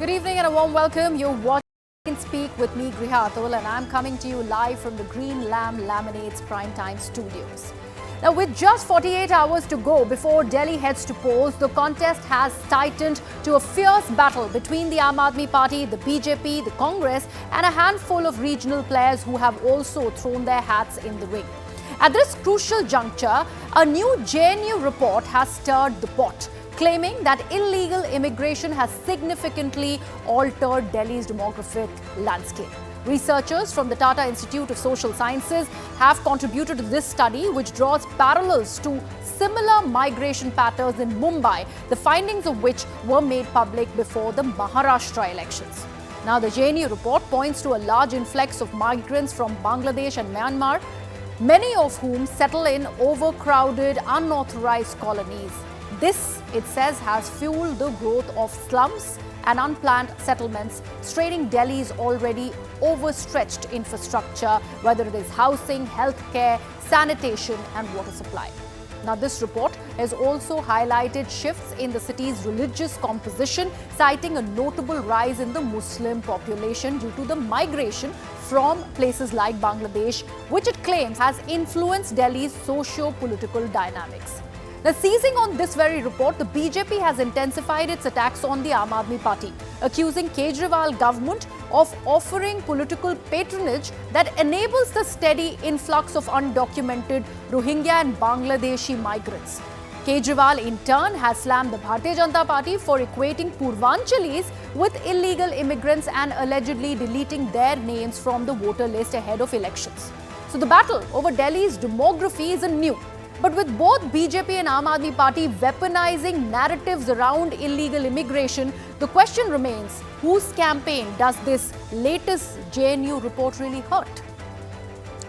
Good evening and a warm welcome. You're watching Speak with me, Griha Atul, and I'm coming to you live from the Green Lamb Laminates Primetime Studios. Now, with just 48 hours to go before Delhi heads to polls, the contest has tightened to a fierce battle between the Aam Aadmi Party, the BJP, the Congress, and a handful of regional players who have also thrown their hats in the ring. At this crucial juncture, a new JNU report has stirred the pot, claiming that illegal immigration has significantly altered Delhi's demographic landscape. Researchers from the Tata Institute of Social Sciences have contributed to this study, which draws parallels to similar migration patterns in Mumbai, the findings of which were made public before the Maharashtra elections. Now, the JNU report points to a large influx of migrants from Bangladesh and Myanmar, many of whom settle in overcrowded, unauthorized colonies. This, it says, has fueled the growth of slums and unplanned settlements, straining Delhi's already overstretched infrastructure, whether it is housing, healthcare, sanitation and water supply. Now, this report has also highlighted shifts in the city's religious composition, citing a notable rise in the Muslim population due to the migration from places like Bangladesh, which it claims has influenced Delhi's socio-political dynamics. Now, seizing on this very report, the BJP has intensified its attacks on the Aam Aadmi Party, accusing Kejriwal government of offering political patronage that enables the steady influx of undocumented Rohingya and Bangladeshi migrants. Kejriwal, in turn, has slammed the Bharatiya Janata Party for equating Purvanchalis with illegal immigrants and allegedly deleting their names from the voter list ahead of elections. So the battle over Delhi's demography isn't new. But with both BJP and Aam Aadmi Party weaponizing narratives around illegal immigration, the question remains, whose campaign does this latest JNU report really hurt?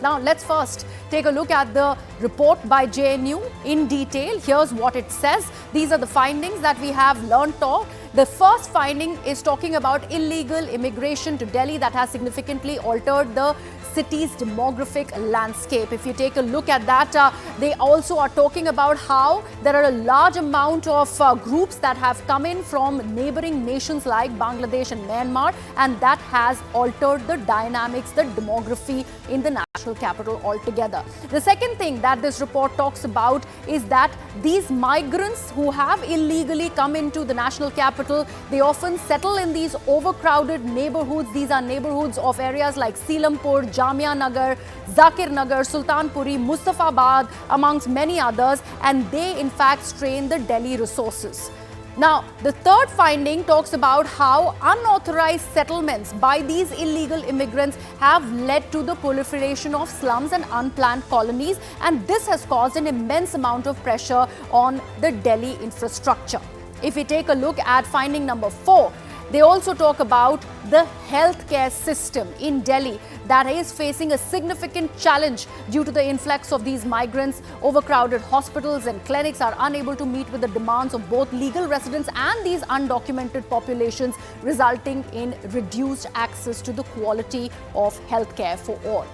Now, let's first take a look at the report by JNU in detail. Here's what it says. These are the findings that we have learned of. The first finding is talking about illegal immigration to Delhi that has significantly altered the city's demographic landscape. If you take a look at that, they also are talking about how there are a large amount of groups that have come in from neighboring nations like Bangladesh and Myanmar, and that has altered the dynamics, the demography in the national capital altogether. The second thing that this report talks about is that these migrants who have illegally come into the national capital, they often settle in these overcrowded neighborhoods. These are neighborhoods of areas like Selampur, Jamia Nagar, Zakir Nagar, Sultanpuri, Mustafabad, amongst many others, and they in fact strain the Delhi resources. Now, the third finding talks about how unauthorized settlements by these illegal immigrants have led to the proliferation of slums and unplanned colonies, and this has caused an immense amount of pressure on the Delhi infrastructure. If we take a look at finding number 4, they also talk about the healthcare system in Delhi that is facing a significant challenge due to the influx of these migrants. Overcrowded hospitals and clinics are unable to meet with the demands of both legal residents and these undocumented populations, resulting in reduced access to the quality of healthcare for all.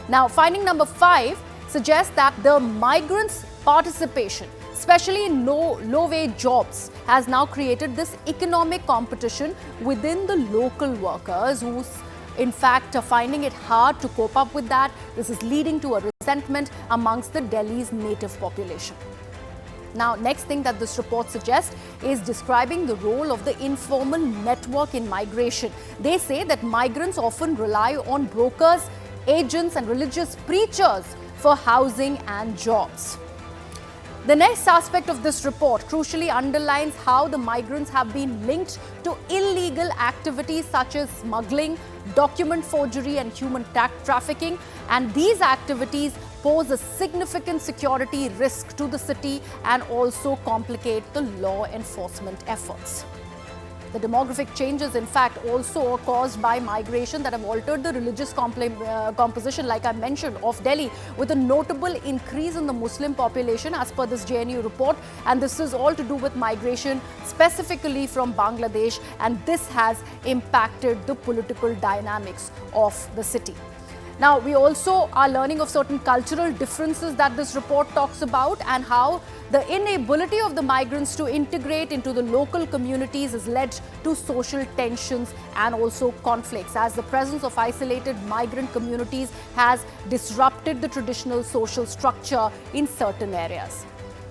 Now, finding number 5 suggests that the migrants' participation, especially in low-wage jobs, has now created this economic competition within the local workers who, in fact, are finding it hard to cope up with that. This is leading to a resentment amongst the Delhi's native population. Now, next thing that this report suggests is describing the role of the informal network in migration. They say that migrants often rely on brokers, agents and religious preachers for housing and jobs. The next aspect of this report crucially underlines how the migrants have been linked to illegal activities such as smuggling, document forgery and human trafficking, and these activities pose a significant security risk to the city and also complicate the law enforcement efforts. The demographic changes, in fact, also are caused by migration that have altered the religious composition, like I mentioned, of Delhi, with a notable increase in the Muslim population as per this JNU report. And this is all to do with migration specifically from Bangladesh, and this has impacted the political dynamics of the city. Now, we also are learning of certain cultural differences that this report talks about, and how the inability of the migrants to integrate into the local communities has led to social tensions and also conflicts, as the presence of isolated migrant communities has disrupted the traditional social structure in certain areas.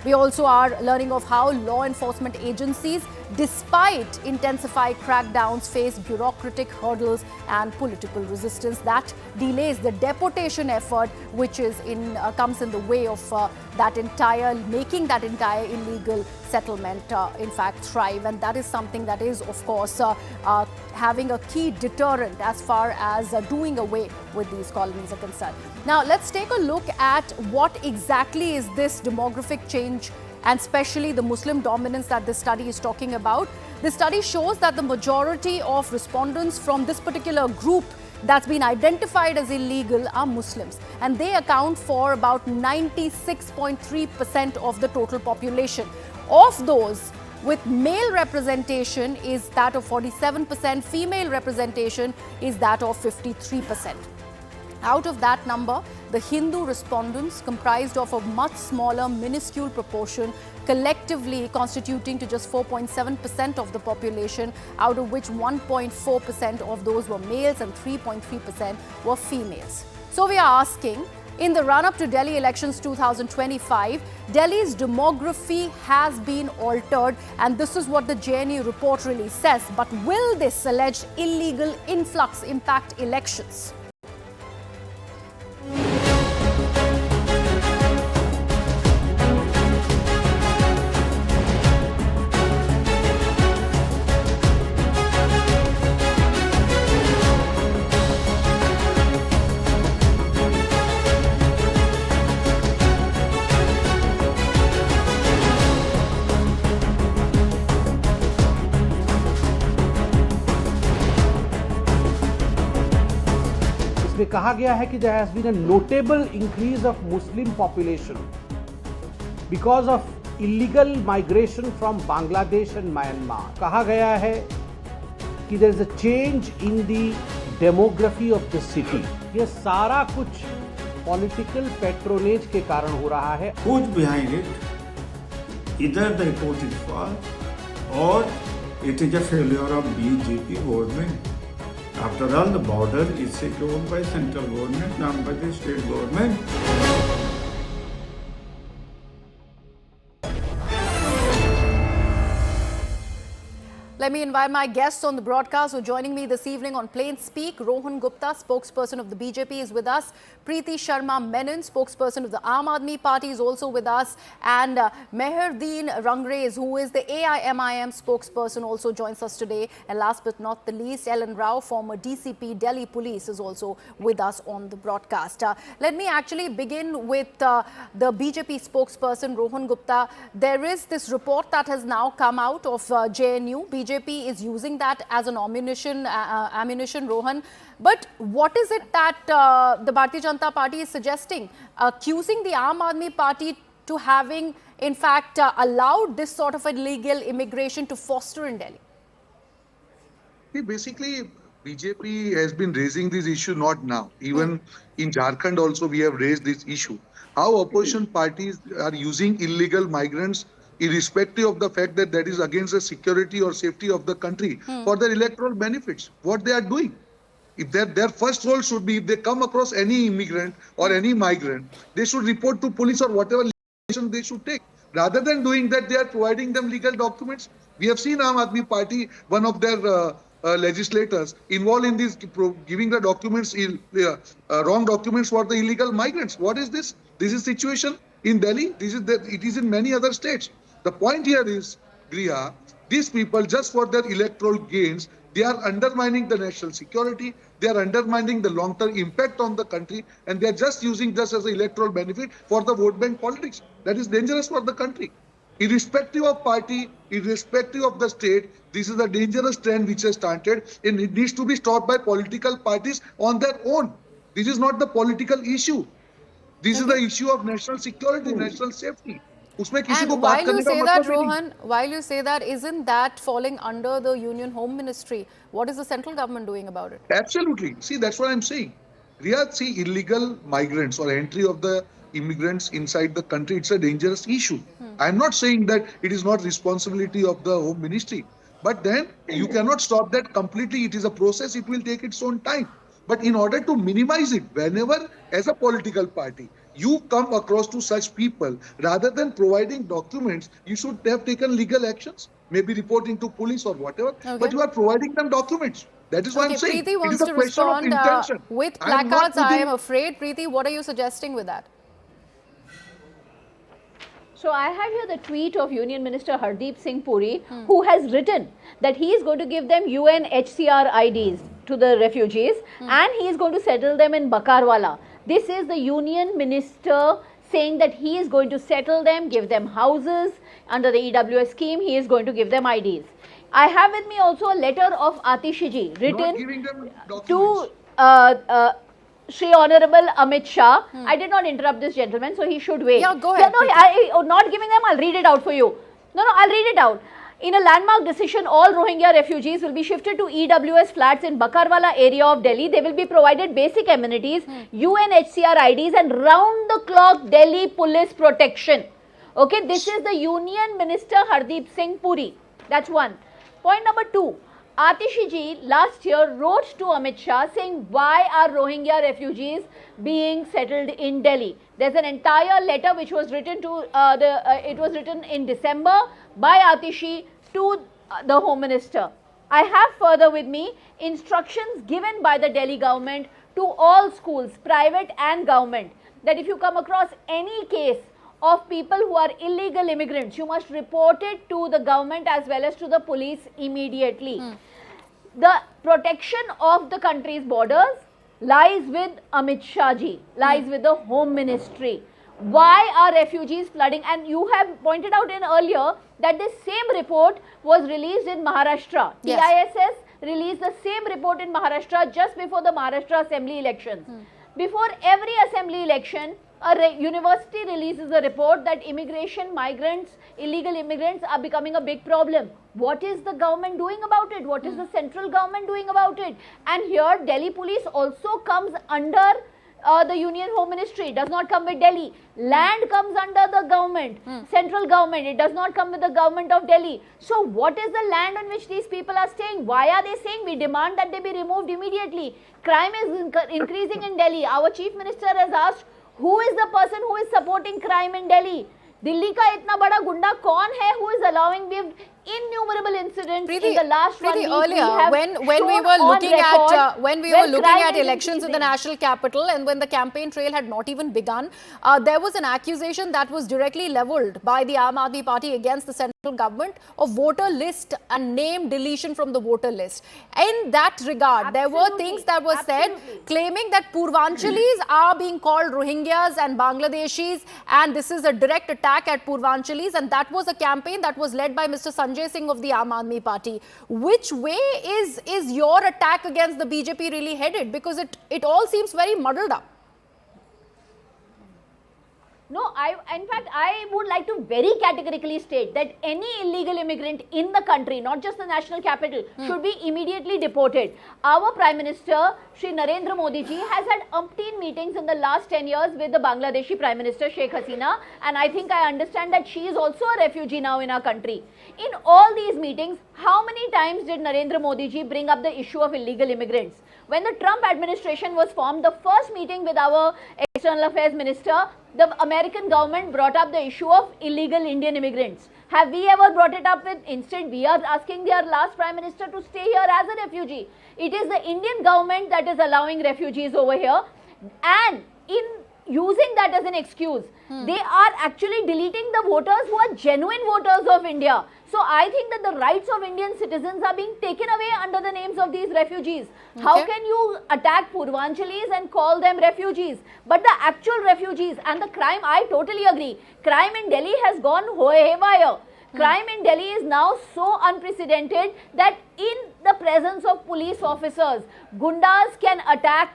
We also are learning of how law enforcement agencies, despite intensified crackdowns, face bureaucratic hurdles and political resistance that delays the deportation effort, which is comes in the way of making that entire illegal settlement in fact thrive. And that is something that is, of course, having a key deterrent as far as doing away with these colonies are concerned. Now, let's take a look at what exactly is this demographic change, and especially the Muslim dominance that this study is talking about. This study shows that the majority of respondents from this particular group that's been identified as illegal are Muslims, and they account for about 96.3% of the total population. Of those, with male representation is that of 47%, female representation is that of 53%. Out of that number, the Hindu respondents, comprised of a much smaller, minuscule proportion, collectively constituting to just 4.7% of the population, out of which 1.4% of those were males and 3.3% were females. So we are asking, in the run-up to Delhi elections 2025, Delhi's demography has been altered, and this is what the JNU report really says. But will this alleged illegal influx impact elections? इसमें कहा गया है कि there has been a notable increase of Muslim population because of illegal migration from Bangladesh and Myanmar. कहा गया है कि there is a change in the demography of the city. ये सारा कुछ political patronage के कारण हो रहा है. Who's behind it? Either the report is false or it is a failure of BJP government. After all, the border is secured by central government, not by the state government. Let me invite my guests on the broadcast who are joining me this evening on Plain Speak. Rohan Gupta, spokesperson of the BJP, is with us. Preeti Sharma Menon, spokesperson of the Aam Aadmi Party, is also with us. And Meherdeen Rangrez, who is the AIMIM spokesperson, also joins us today. And last but not the least, Ellen Rao, former DCP, Delhi Police, is also with us on the broadcast. Let me actually begin with the BJP spokesperson, Rohan Gupta. There is this report that has now come out of JNU. BJP is using that as an ammunition, Rohan. But what is it that the Bharatiya Janata Party is suggesting, accusing the Aam Aadmi Party to having, in fact, allowed this sort of illegal immigration to foster in Delhi? See, basically, BJP has been raising this issue not now. Even in Jharkhand also we have raised this issue. How opposition parties are using illegal migrants irrespective of the fact that that is against the security or safety of the country for their electoral benefits. What they are doing. If their first role should be, if they come across any immigrant or any migrant, they should report to police or whatever action they should take. Rather than doing that, they are providing them legal documents. We have seen Aam Aadmi Party, one of their legislators, involved in this, giving the documents, wrong documents for the illegal migrants. What is this? This is situation in Delhi. It is in many other states. The point here is, Griha, these people, just for their electoral gains, they are undermining the national security, they are undermining the long-term impact on the country, and they are just using this as an electoral benefit for the vote bank politics. That is dangerous for the country. Irrespective of party, irrespective of the state, this is a dangerous trend which has started, and it needs to be stopped by political parties on their own. This is not the political issue. This is the issue of national security, national safety. And while you say that, Rohan, while you say that, isn't that falling under the Union Home Ministry? What is the central government doing about it? Absolutely. See, that's what I'm saying. Riyadh, see, illegal migrants or entry of the immigrants inside the country, it's a dangerous issue. I'm not saying that it is not responsibility of the Home Ministry, but then you cannot stop that completely. It is a process, it will take its own time. But in order to minimize it, whenever as a political party, you come across to such people, rather than providing documents, you should have taken legal actions, maybe reporting to police or whatever, but you are providing them documents. That is what I'm saying. Preeti It wants is a to question of respond intention. with I am not placards, I putting- am afraid. Preeti, what are you suggesting with that? So I have here the tweet of Union Minister Hardeep Singh Puri, who has written that he is going to give them UNHCR IDs to the refugees and he is going to settle them in Bakarwala. This is the Union Minister saying that he is going to settle them, give them houses under the EWS scheme. He is going to give them IDs. I have with me also a letter of Atishi ji not written giving them to documents. Shri Honorable Amit Shah. I did not interrupt this gentleman, so he should wait. Yeah, go ahead, No, not giving them, I'll read it out for you. No, I'll read it out. In a landmark decision, all Rohingya refugees will be shifted to EWS flats in Bakarwala area of Delhi. They will be provided basic amenities, UNHCR IDs and round-the-clock Delhi police protection. Okay, this is the Union Minister Hardeep Singh Puri. That's one. Point number two. Atishi ji last year wrote to Amit Shah saying why are Rohingya refugees being settled in Delhi. There's an entire letter which was written to it was written in December by Atishi to the Home Minister. I have further with me instructions given by the Delhi government to all schools, private and government, that if you come across any case of people who are illegal immigrants, you must report it to the government as well as to the police immediately. The protection of the country's borders lies with Amit Shah ji, lies with the Home Ministry. Why are refugees flooding? And you have pointed out in earlier that this same report was released in Maharashtra. Yes. TISS released the same report in Maharashtra just before the Maharashtra Assembly elections. Before every assembly election, a university releases a report that immigration, migrants, illegal immigrants are becoming a big problem. What is the government doing about it? What is the central government doing about it? And here Delhi police also comes under the Union Home Ministry. It does not come with Delhi. Land comes under the government, central government. It does not come with the government of Delhi. So what is the land on which these people are staying? Why are they saying we demand that they be removed immediately? Crime is increasing in Delhi. Our chief minister has asked, who is the person who is supporting crime in Delhi? Delhi ka itna bada gunda kaun hai who is allowing innumerable incidents in the last 1 week? Earlier, when we were looking at elections in the national capital and when the campaign trail had not even begun, there was an accusation that was directly leveled by the Aam Aadmi Party against the central government of voter list and name deletion from the voter list. In that regard, there were things that were said claiming that Purvanchalis are being called Rohingyas and Bangladeshis, and this is a direct attack at Purvanchalis, and that was a campaign that was led by Mr. Sanjay Singh of the Aam Aadmi Party. Which way is your attack against the BJP really headed? Because it all seems very muddled up. No, in fact, I would like to very categorically state that any illegal immigrant in the country, not just the national capital, should be immediately deported. Our Prime Minister, Shri Narendra Modi ji, has had umpteen meetings in the last 10 years with the Bangladeshi Prime Minister Sheikh Hasina, and I think I understand that she is also a refugee now in our country. In all these meetings, how many times did Narendra Modi ji bring up the issue of illegal immigrants? When the Trump administration was formed, the first meeting with our External Affairs Minister, the American government brought up the issue of illegal Indian immigrants. Have we ever brought it up with? Instead, we are asking their last Prime Minister to stay here as a refugee. It is the Indian government that is allowing refugees over here, and in using that as an excuse, they are actually deleting the voters who are genuine voters of India. So I think that the rights of Indian citizens are being taken away under the names of these refugees. Okay. How can you attack Purvanchalis and call them refugees? But the actual refugees and the crime, I totally agree. Crime in Delhi has gone haywire. Crime in Delhi is now so unprecedented that in the presence of police officers, gundas can attack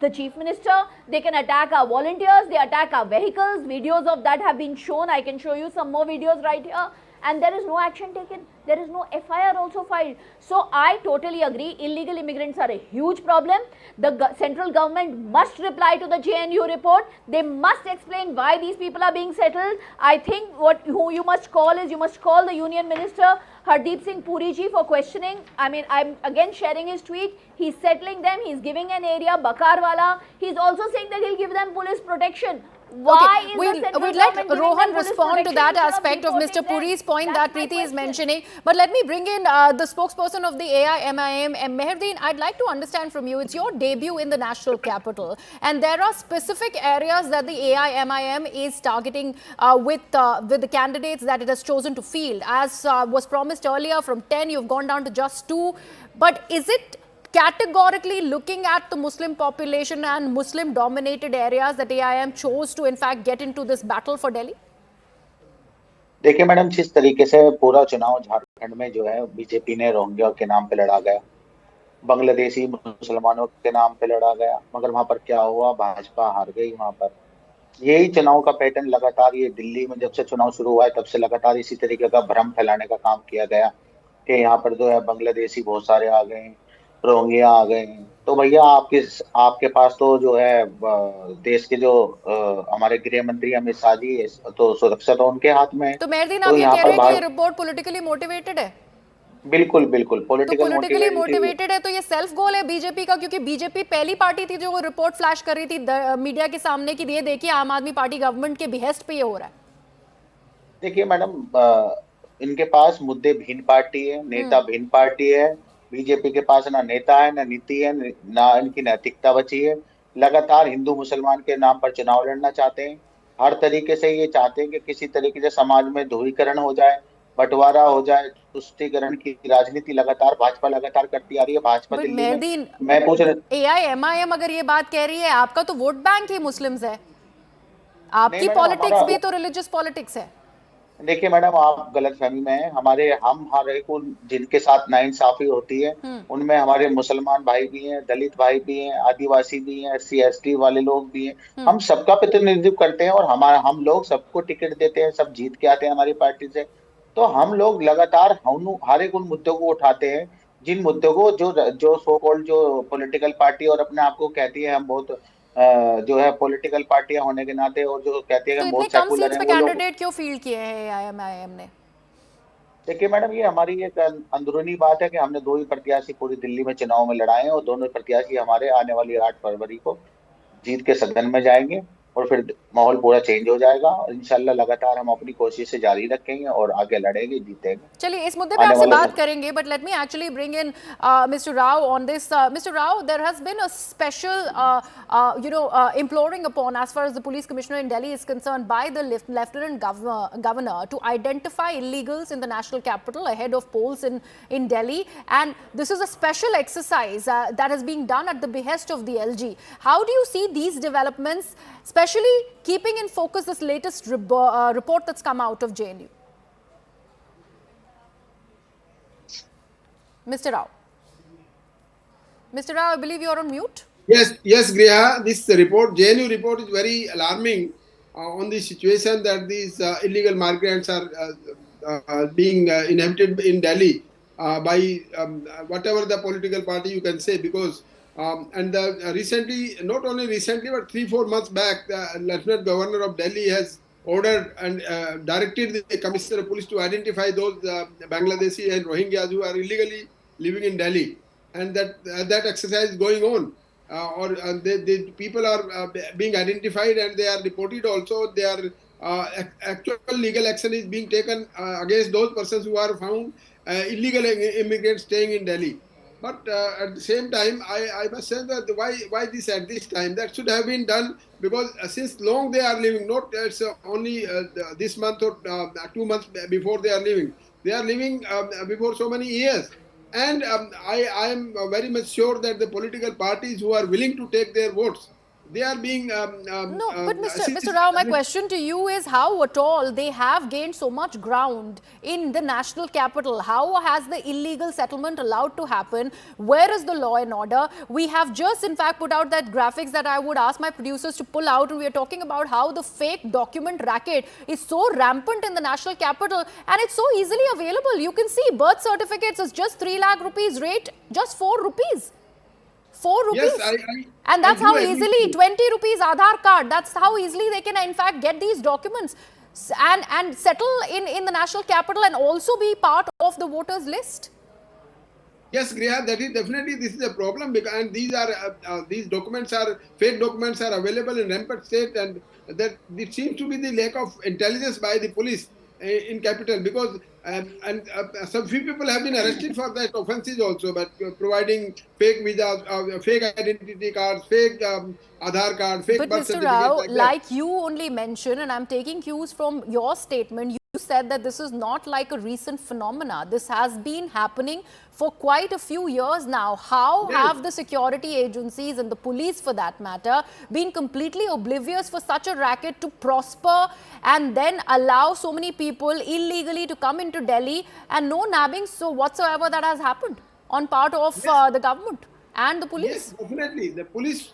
the Chief Minister, they can attack our volunteers, they attack our vehicles. Videos of that have been shown. I can show you some more videos right here. and there is no action taken. There is no FIR also filed. So I totally agree, illegal immigrants are a huge problem. The central government must reply to the JNU report. They must explain why these people are being settled. I think who you must call is, you must call the Union Minister Hardeep Singh Puri ji for questioning. I mean, I'm again sharing his tweet. He's settling them. He's giving an area, Bakarwala. He's also saying that he'll give them police protection. Why is the central we'd let government giving Rohan them police respond to that protection instead aspect of Mr. deporting them? Puri's point That's that my Preeti is question. mentioning. But let me bring in the spokesperson of the AIMIM, and Meherdeen, I'd like to understand from you, it's your debut in the national capital, and there are specific areas that the AIMIM is targeting with the candidates that it has chosen to field. As was promised earlier, from 10, you've gone down to just 2. But is it categorically looking at the Muslim population and Muslim dominated areas that AIM chose to in fact get into this battle for Delhi? देखिए madam, जिस तरीके से पूरा चुनाव झारखंड में जो है BJP ने रोहिंग्या के नाम पे लड़ा गया, बांग्लादेशी मुसलमानों के नाम पे लड़ा गया, मगर वहां पर क्या हुआ, भाजपा हार गई वहां पर। यही चुनाव का पैटर्न लगातार ये दिल्ली में जब से चुनाव शुरू हुआ है तब से लगातार इसी तरीके का भ्रम फैलाने का काम किया गया कि यहाँ पर जो है बांग्लादेशी बहुत सारे आ गए, रोहिंग्या आ गए। तो भैया आपके पास तो जो है देश के जो हमारे गृह मंत्री अमित शाह जी, तो सुरक्षा तो उनके हाथ में है। तो मेहरदीन, तो आप ये यहाँ कह पर रहे हैं कि ये रिपोर्ट पॉलिटिकली मोटिवेटेड है? बिल्कुल बिल्कुल तो पॉलिटिकल पॉलिटिकली मोटिवेटेड है, तो ये सेल्फ गोल है बीजेपी का, क्योंकि बीजेपी पहली पार्टी थी जो वो रिपोर्ट फ्लैश कर रही थी मीडिया के सामने कि ये देखिए आम आदमी पार्टी गवर्नमेंट के बिहेस्ट पे ये हो रहा है। देखिए मैडम, इनके पास मुद्दे भिन्न पार्टी है, नेता भिन्न पार्टी है। बीजेपी के पास ना नेता है, ना नीति है, ना इनकी नैतिकता बची है। लगातार हिंदू मुसलमान के नाम पर चुनाव लड़ना चाहते हैं। हर तरीके से ये चाहते हैं कि किसी तरीके से समाज में ध्रुवीकरण हो जाए, बंटवारा हो जाए, तुष्टीकरण की राजनीति लगातार भाजपा लगातार करती आ रही है। भाजपा दिल्ली में, मैं पूछ रहा, AIMIM अगर ये बात कह रही है, आपका तो वोट बैंक ही मुस्लिम्स है, आपकी मैडम, पॉलिटिक्स भी तो रिलीजियस पॉलिटिक्स है। देखिए मैडम, आप गलतफहमी में हैं। हम हर एक जिनके साथ नाइंसाफी होती है उनमें हमारे मुसलमान भाई भी हैं, दलित भाई भी हैं, आदिवासी भी हैं, SC ST वाले लोग भी हैं। हम सबका प्रतिनिधित्व करते हैं और हम लोग सबको टिकट देते हैं, सब जीत के आते हैं हमारी पार्टी से। तो हम लोग लगातार हर एक उन मुद्दों को उठाते हैं जिन मुद्दों को जो सो कॉल्ड जो पॉलिटिकल पार्टी और अपने आप को कहती है हम बहुत जो है पॉलिटिकल पार्टियां होने के नाते, और जो कहती है कि बहुत सेकुलर है, वो लोग कैंडिडेट क्यों फील्ड किए हैं AIMIM ने? देखिए मैडम, ये हमारी एक अंदरूनी बात है कि हमने 2 ही प्रत्याशी पूरी दिल्ली में चुनाव में लड़ाए हैं और दोनों प्रत्याशी हमारे आने वाली 8 फरवरी को जीत के सदन में जाएंगे और फिर माहौल पूरा चेंज हो जाएगा और इंशाल्लाह लगातार हम अपनी कोशिश से जारी रखेंगे और आगे लड़ेंगे, जीतेंगे। चलिए, इस मुद्दे पे आपसे बात करेंगे, but let me actually bring in Mr. Rao on this. Mr. Rao, there has been a special imploring upon, as far as the police commissioner in Delhi is concerned, by the lieutenant governor to identify illegals in the national capital ahead of polls in Delhi, and this is a special exercise that is being done at the behest of the LG. How do you see these developments, especially keeping in focus this latest report that's come out of JNU? Mr. Rao. Mr. Rao, I believe you are on mute. Yes, Griha. This report, JNU report, is very alarming on the situation that these illegal migrants are being inhabited in Delhi by whatever the political party you can say, because recently, not only recently, but 3-4 months back, the Lieutenant Governor of Delhi has ordered and directed the Commissioner of Police to identify those Bangladeshi and Rohingyas who are illegally living in Delhi, and that exercise is going on. The people are being identified and they are reported also. They are actual legal action is being taken against those persons who are found illegal immigrants staying in Delhi. But at the same time, I must say that why this at this time? That should have been done because since long they are living, not it's only this month or 2 months before they are living. They are living before so many years. And I am very much sure that the political parties who are willing to take their votes they are being No, but since- Mr. Rao, my question to you is how at all they have gained so much ground in the national capital? How has the illegal settlement allowed to happen? Where is the law and order? We have just in fact put out that graphics that I would ask my producers to pull out, and we are talking about how the fake document racket is so rampant in the national capital and it's so easily available. You can see birth certificates is just 3 lakh rupees rate, just 4 rupees. 4 rupees. Yes, And that's I how do agree easily, with you. 20 rupees Aadhaar card, that's how easily they can in fact get these documents and settle in the national capital and also be part of the voters list. Yes, Griha, that is definitely this is a problem because and these documents are fake documents are available in rampant state, and that it seems to be the lack of intelligence by the police in capital because some few people have been arrested for that offences also, but providing fake visas, fake identity cards, fake Aadhaar card, fake But birth Mr. certificate. Rao, Like that. like you only mentioned, and I'm taking cues from your statement, you said that this is not like a recent phenomena. This has been happening for quite a few years now. How Yes. have the security agencies and the police for that matter been completely oblivious for such a racket to prosper and then allow so many people illegally to come into Delhi and no nabbing so whatsoever that has happened on part of the government and the police? Yes, definitely. The police,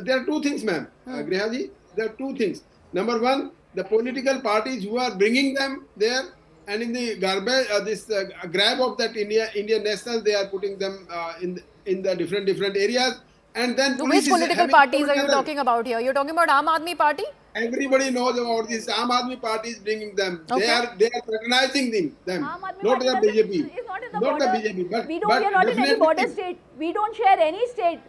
there are two things, ma'am. Grihaji, there are two things. Number one, the political parties who are bringing them there and in the garbage, grab of that Indian nationals, they are putting them in the different areas. And then police Which is political having parties are you together. talking about here? You're talking about Aam Aadmi Party? Everybody knows about this. Aam Aadmi Party is bringing them. Okay. They are patronizing them. Aam Aadmi Not Party the doesn't- BJP. is not in the Not the border. BJP. But We are not in any definitely- border state. We don't share any state.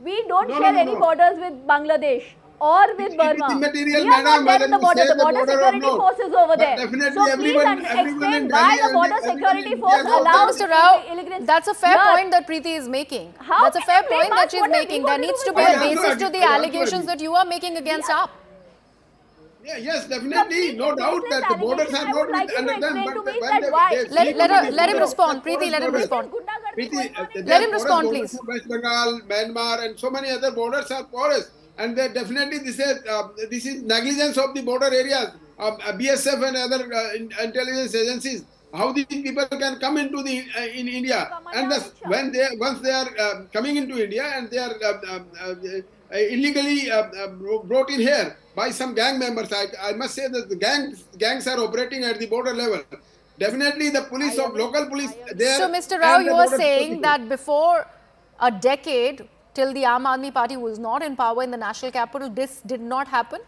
We don't No, share no, any no. borders with Bangladesh or with It is Burma. immaterial, We are madam, not there whether in the you border. say The the border border or security not. force is over But there. definitely So please everyone explain in why Delhi the border and security everyone in force India knows allows Mr. Rao, immigrants. that's a fair Yeah. point that Preeti is making. How That's a can fair you blame point us? that she's What have we making. got There to do needs to with be I a also basis to agree. the I also allegations agree. that you are making against up. Yes, definitely, no doubt that the borders are I not would like with you to under them. explain to But me when that they why. Let him respond. Preeti, let him respond. Preeti, Let him respond, please. West Bengal, Myanmar, and so many other borders are porous, and they definitely this is negligence of the border areas, BSF and other intelligence agencies. How these people can come into the in India, and thus, once they are coming into India and they are illegally brought in here by some gang members. I must say that the gangs are operating at the border level. Definitely, the police of local police there. So, Mr. Rao, and the you are border saying security. that before a decade, till the Aam Aadmi Party was not in power in the national capital, this did not happen?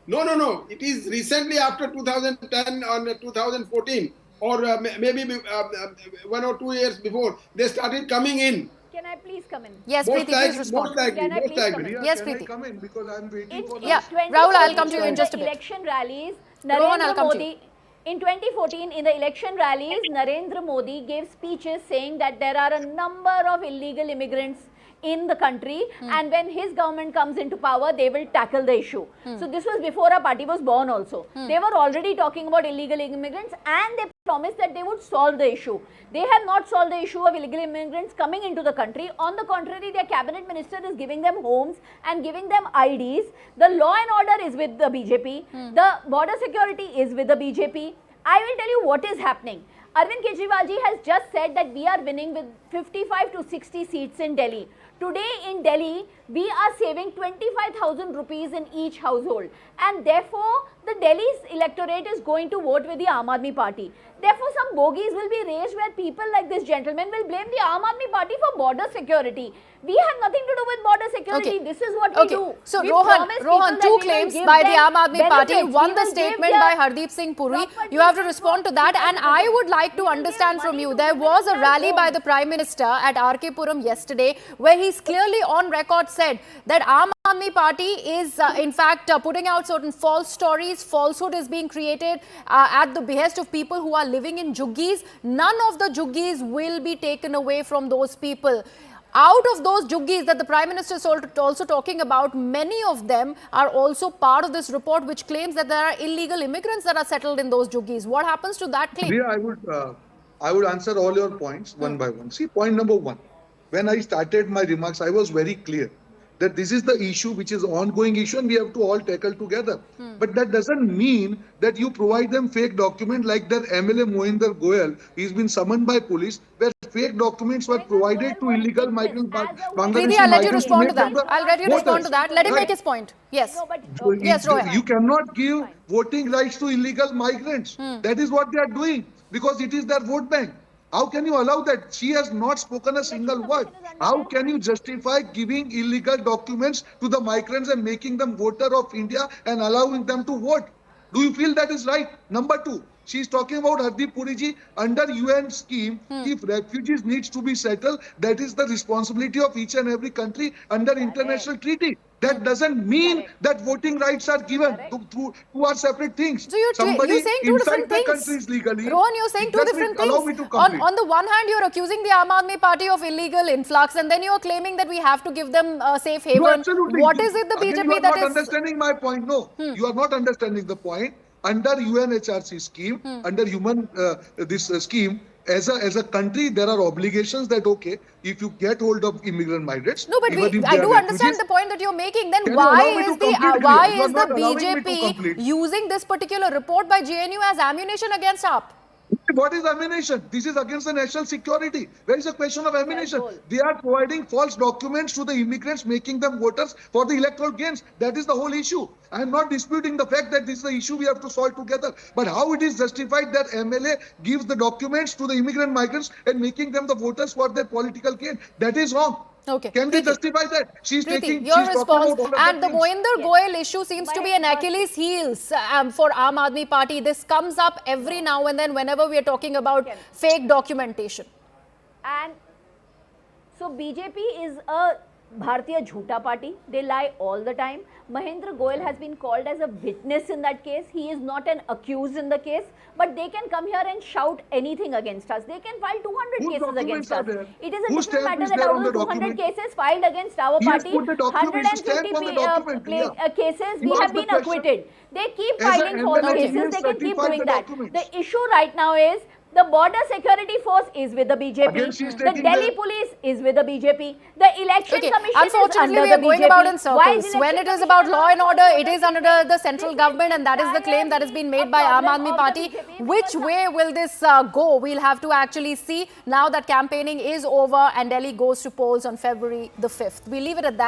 No. It is recently after 2010 or 2014 or maybe 1 or 2 years before they started coming in. Can I please come in? Yes, Most Preeti, please likely, respond. most likely, Can I most please come likely. in? Priya, Yes, can I Preeti. come in because I'm waiting In for Yeah. 2014, Rahul, I'll come to you in just a bit. Election rallies, Rohan, I'll Narendra come to Modi. In 2014, in the election rallies, Narendra Modi gave speeches saying that there are a number of illegal immigrants in the country, and when his government comes into power, they will tackle the issue. So this was before our party was born also. They were already talking about illegal immigrants, and they promised that they would solve the issue. They have not solved the issue of illegal immigrants coming into the country. On the contrary, their cabinet minister is giving them homes and giving them IDs. The law and order is with the BJP. The border security is with the BJP. I will tell you what is happening. Arvind Kejriwal ji has just said that we are winning with 55 to 60 seats in Delhi. Today in Delhi, we are saving 25,000 rupees in each household, and therefore the Delhi's electorate is going to vote with the Aam Aadmi Party. Therefore, some bogies will be raised where people like this gentleman will blame the Aam Aadmi Party for border security. We have nothing to do with border security. Okay. This is what we do. So We Rohan, promise Rohan, people that two we will claims give by the them Aam Aadmi Party, benefits. one We the will give statement their by Hardeep Singh Puri. property You have to and respond to that, and I would like to understand from you. There was a rally by the Prime Minister at RK Puram yesterday where he's clearly on record said that Aam Aadmi Party is in fact putting out certain false stories. Falsehood is being created at the behest of people who are living in juggies. None of the juggies will be taken away from those people. Out of those juggies that the Prime Minister is also talking about, many of them are also part of this report which claims that there are illegal immigrants that are settled in those juggies. What happens to that claim? Priya, I would answer all your points one by one. See, point number one. When I started my remarks, I was very clear that this is the issue which is ongoing issue and we have to all tackle together. But that doesn't mean that you provide them fake document like that MLA Mohinder Goyal. He's been summoned by police where fake documents were provided to illegal migrants. Preeti, I'll let you respond to that. I'll let you respond to that. Let him make his point. Yes. No, but Yes, Rohan. You cannot give voting rights to illegal migrants. That is what they are doing because it is their vote bank. How can you allow that? She has not spoken a single word. How can you justify giving illegal documents to the migrants and making them voter of India and allowing them to vote? Do you feel that is right? Number two, she is talking about Hardeep Puriji under UN scheme. If refugees needs to be settled, that is the responsibility of each and every country under international treaty. That doesn't mean that voting rights are given to two are separate things. So you're saying two different things. Countries legally. Rohan, you're saying two different things. Allow me to complete. On the one hand, you're accusing the Aam Aadmi Party of illegal influx, and then you're claiming that we have to give them a safe haven. No, absolutely. What is it the Again, BJP you are that not understanding my point. No, you are not understanding the point. Under UNHRC scheme, under human scheme, as a country, there are obligations that if you get hold of immigrant migrants. No, but I do understand the point that you're making. Then why is the BJP using this particular report by JNU as ammunition against AAP? What is ammunition? This is against the national security. Where is the question of ammunition? They are providing false documents to the immigrants, making them voters for the electoral gains. That is the whole issue. I am not disputing the fact that this is the issue we have to solve together. But how it is justified that MLA gives the documents to the immigrant migrants and making them the voters for their political gain? That is wrong. Okay. Can they justify that? She's taking your response. And the Mohinder Goyal issue seems to be an Achilles heels for Aam Aadmi Party. This comes up every now and then whenever we are talking about fake documentation. And so BJP is a Bharatiya Jhoota party. They lie all the time. Mohinder Goyal has been called as a witness in that case. He is not an accused in the case. But they can come here and shout anything against us. They can file 200 cases against us. It is a different matter that out of the 200 cases filed against our party, 150 cases we have been acquitted. They keep filing false cases. They can keep doing that. The issue right now is the border security force is with the BJP. The Delhi police is with the BJP. The election commission unfortunately, is under we are the going BJP. about in circles. When it is about law and order, it is under the central government, and that is the claim that has been made by Aam Aadmi Party. Which way will this go? We'll have to actually see now that campaigning is over and Delhi goes to polls on February the 5th. We leave it at that.